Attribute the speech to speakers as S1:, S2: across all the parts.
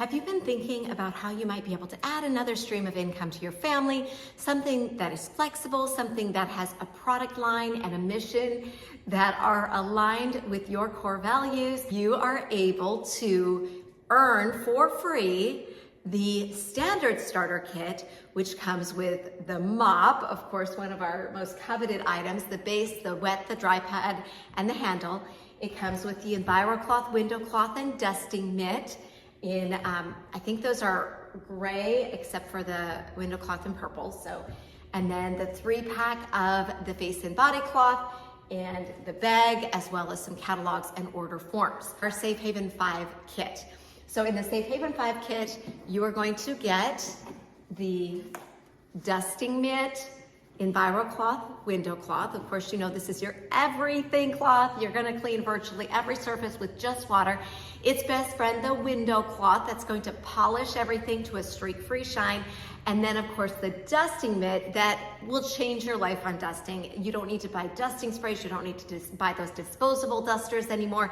S1: Have you been thinking about how you might be able to add another stream of income to your family, something that is flexible, something that has a product line and a mission that are aligned with your core values? You are able to earn for free the standard starter kit, which comes with the mop, of course, one of our most coveted items, the base, the wet, the dry pad, and the handle. It comes with the EnviroCloth window cloth and dusting mitt in, I think those are gray, except for the window cloth in purple. So, and then the 3-pack of the face and body cloth and the bag, as well as some catalogs and order forms. Our Safe Haven 5 kit. So in the Safe Haven 5 kit, you are going to get the dusting mitt, EnviroCloth window cloth. Of course, you know this is your everything cloth. You're gonna clean virtually every surface with just water. Its best friend, the window cloth, that's going to polish everything to a streak-free shine. And then of course the dusting mitt that will change your life on dusting. You don't need to buy dusting sprays. You don't need to buy those disposable dusters anymore.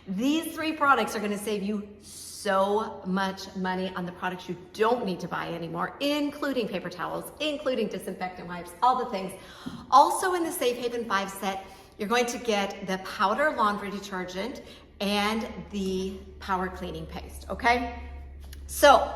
S1: These 3 products are gonna save you so much money on the products you don't need to buy anymore, including paper towels, including disinfectant wipes, all the things. Also in the Safe Haven 5 set, you're going to get the powder laundry detergent and the power cleaning paste, okay? So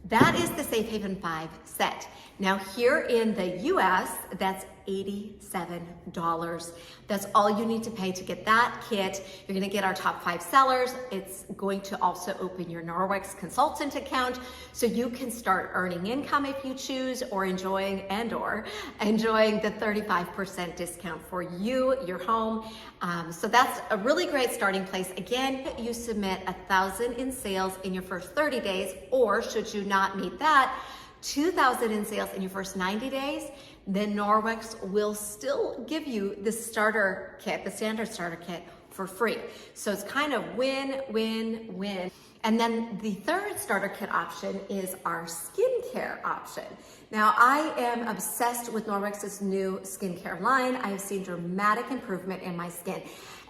S1: that is the Safe Haven 5 set. Now here in the US, that's $87. That's all you need to pay to get that kit. You're gonna get our top 5 sellers. It's going to also open your Norwex Consultant account so you can start earning income if you choose, or enjoying the 35% discount for you, your home. So that's a really great starting place. Again, you submit 1,000 in sales in your first 30 days, or should you not meet that, 2,000 in sales in your first 90 days, then Norwex will still give you the starter kit, the standard starter kit, for free. So it's kind of win, win, win. And then the third starter kit option is our skincare option. Now, I am obsessed with Norwex's new skincare line. I have seen dramatic improvement in my skin.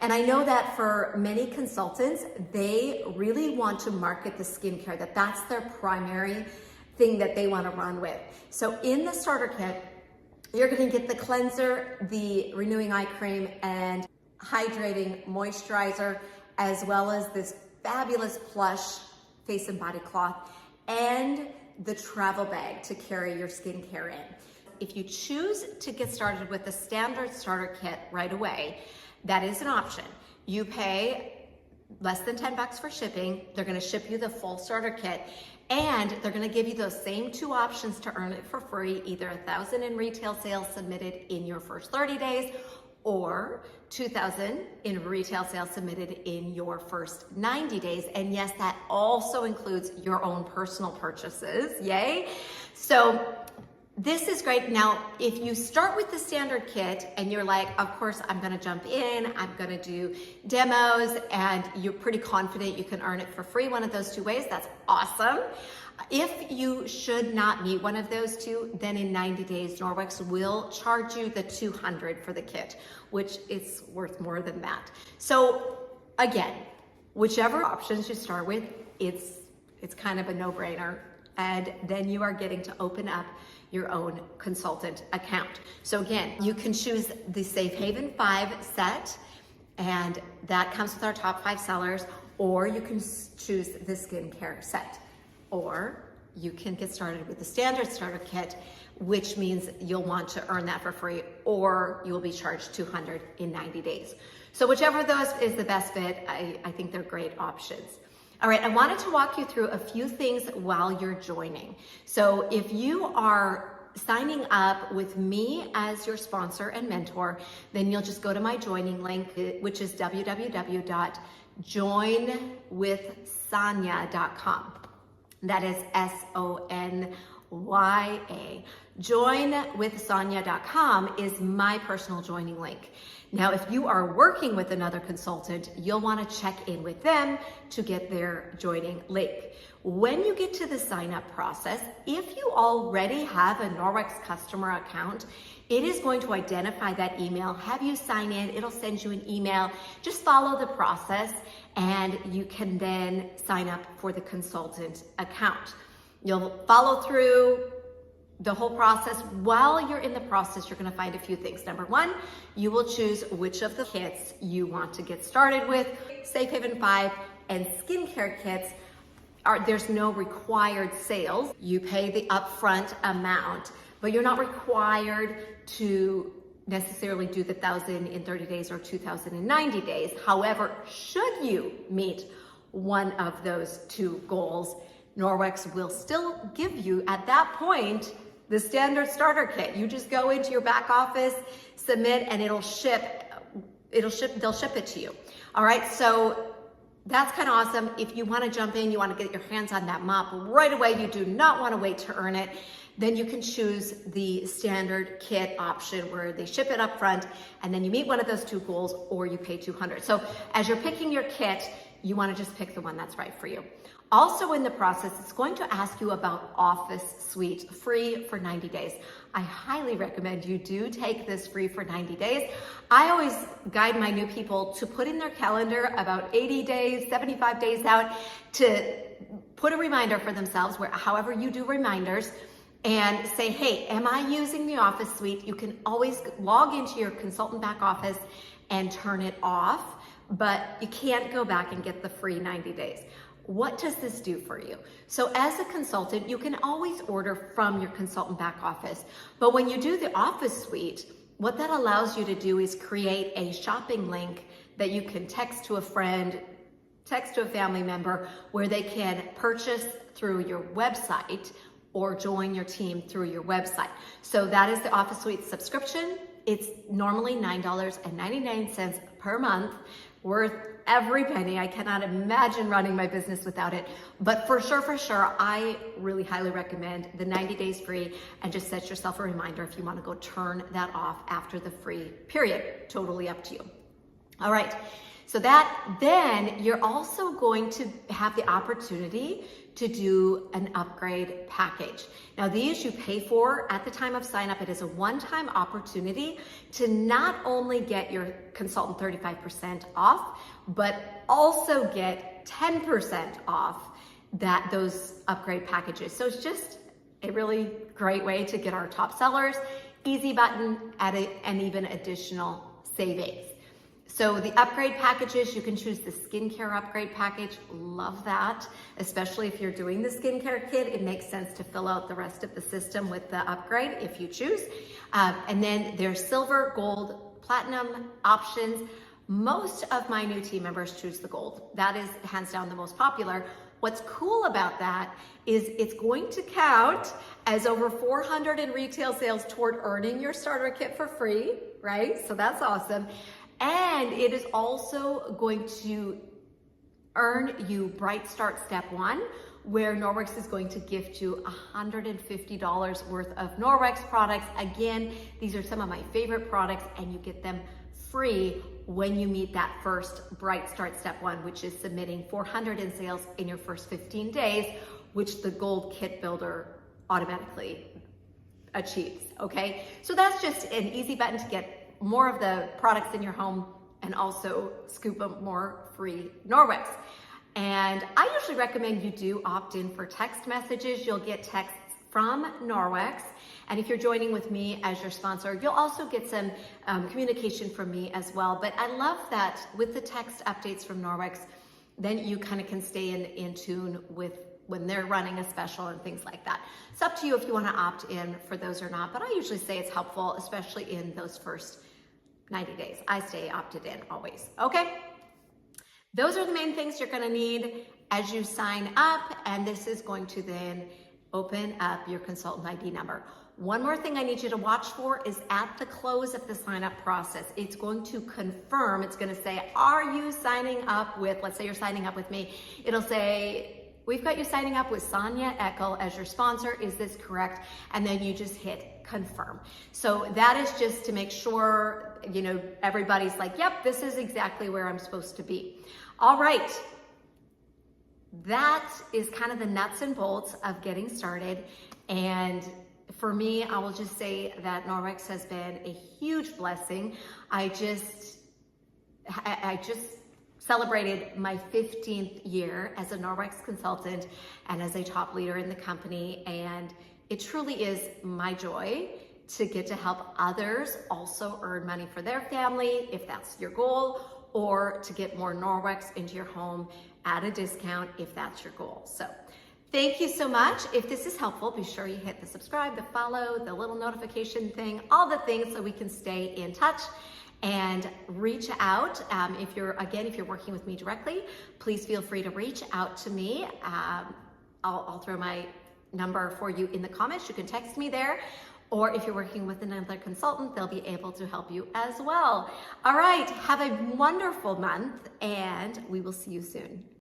S1: And I know that for many consultants, they really want to market the skincare, that's their primary thing that they want to run with. So in the starter kit, you're going to get the cleanser, the renewing eye cream, and hydrating moisturizer, as well as this fabulous plush face and body cloth, and the travel bag to carry your skincare in. If you choose to get started with the standard starter kit right away, that is an option. You pay less than $10 for shipping. They're going to ship you the full starter kit, and they're going to give you those same 2 options to earn it for free, either 1,000 in retail sales submitted in your first 30 days, or 2,000 in retail sales submitted in your first 90 days. And yes, that also includes your own personal purchases. Yay! So this is great. Now, if you start with the standard kit and you're like, of course, I'm gonna jump in, I'm gonna do demos, and you're pretty confident you can earn it for free one of those 2 ways, that's awesome. If you should not meet one of those 2, then in 90 days, Norwex will charge you the $200 for the kit, which is worth more than that. So again, whichever options you start with, it's kind of a no-brainer. And then you are getting to open up your own consultant account. So again, you can choose the Safe Haven 5 set, and that comes with our top 5 sellers, or you can choose the skincare set, or you can get started with the standard starter kit, which means you'll want to earn that for free, or you will be charged $200 in 90 days. So whichever of those is the best fit, I think they're great options. All right, I wanted to walk you through a few things while you're joining. So if you are signing up with me as your sponsor and mentor, then you'll just go to my joining link, which is www.joinwithsonya.com. That is SONYA. YA. Joinwithsonia.com is my personal joining link. Now, if you are working with another consultant, you'll want to check in with them to get their joining link. When you get to the sign up process, if you already have a Norwex customer account, it is going to identify that email, have you sign in, it'll send you an email. Just follow the process and you can then sign up for the consultant account. You'll follow through the whole process. While you're in the process, you're going to find a few things. Number one, you will choose which of the kits you want to get started with. Safe Haven 5 and skincare kits there's no required sales. You pay the upfront amount, but you're not required to necessarily do the 1,000 in 30 days or 2,000 in 90 days. However, should you meet one of those two goals, Norwex will still give you at that point the standard starter kit. You just go into your back office, submit, and they'll ship it to you. All right, so that's kind of awesome. If you want to jump in, you want to get your hands on that mop right away, you do not want to wait to earn it, then you can choose the standard kit option where they ship it up front and then you meet one of those two goals or you pay $200. So as you're picking your kit, you want to just pick the one that's right for you. Also in the process, it's going to ask you about Office Suite, free for 90 days. I highly recommend you do take this free for 90 days. I always guide my new people to put in their calendar about 80 days, 75 days out to put a reminder for themselves, where however you do reminders, and say, hey, am I using the Office Suite? You can always log into your consultant back office and turn it off, but you can't go back and get the free 90 days. What does this do for you? So as a consultant, you can always order from your consultant back office. But when you do the Office Suite, what that allows you to do is create a shopping link that you can text to a friend, text to a family member, where they can purchase through your website or join your team through your website. So that is the Office Suite subscription. It's normally $9.99 per month, worth every penny. I cannot imagine running my business without it. But for sure, I really highly recommend the 90 days free, and just set yourself a reminder if you want to go turn that off after the free period. Totally up to you. All right. So then you're also going to have the opportunity to do an upgrade package. Now these you pay for at the time of sign up. It is a one-time opportunity to not only get your consultant 35% off, but also get 10% off those upgrade packages. So it's just a really great way to get our top sellers, easy button, and even additional savings. So the upgrade packages, you can choose the skincare upgrade package. Love that, especially if you're doing the skincare kit. It makes sense to fill out the rest of the system with the upgrade if you choose. And then there's silver, gold, platinum options. Most of my new team members choose the gold. That is hands down the most popular. What's cool about that is it's going to count as over 400 in retail sales toward earning your starter kit for free, right? So that's awesome. And it is also going to earn you Bright Start Step 1, where Norwex is going to gift you $150 worth of Norwex products. Again, these are some of my favorite products, and you get them free when you meet that first Bright Start Step 1, which is submitting 400 in sales in your first 15 days, which the Gold Kit Builder automatically achieves, okay? So that's just an easy button to get more of the products in your home and also scoop up more free Norwex. And I usually recommend you do opt in for text messages. You'll get texts from Norwex. And if you're joining with me as your sponsor, you'll also get some communication from me as well. But I love that with the text updates from Norwex, then you kind of can stay in tune with when they're running a special and things like that. It's up to you if you want to opt in for those or not, but I usually say it's helpful, especially in those first 90 days. I stay opted in always, okay? Those are the main things you're gonna need as you sign up, and this is going to then open up your consultant ID number. One more thing I need you to watch for is at the close of the sign up process, it's going to confirm, it's gonna say, are you signing up with, let's say you're signing up with me, it'll say, we've got you signing up with Sonia Eckel as your sponsor. Is this correct? And then you just hit confirm. So that is just to make sure, you know, everybody's like, yep, this is exactly where I'm supposed to be. All right. That is kind of the nuts and bolts of getting started. And for me, I will just say that Norwex has been a huge blessing. I just celebrated my 15th year as a Norwex consultant and as a top leader in the company. And it truly is my joy to get to help others also earn money for their family, if that's your goal, or to get more Norwex into your home at a discount if that's your goal. So thank you so much. If this is helpful, be sure you hit the subscribe, the follow, the little notification thing, all the things so we can stay in touch and reach out. If you're working with me directly, please feel free to reach out to me. I'll throw my number for you in the comments. You can text me there. Or if you're working with another consultant, they'll be able to help you as well. All right, have a wonderful month and we will see you soon.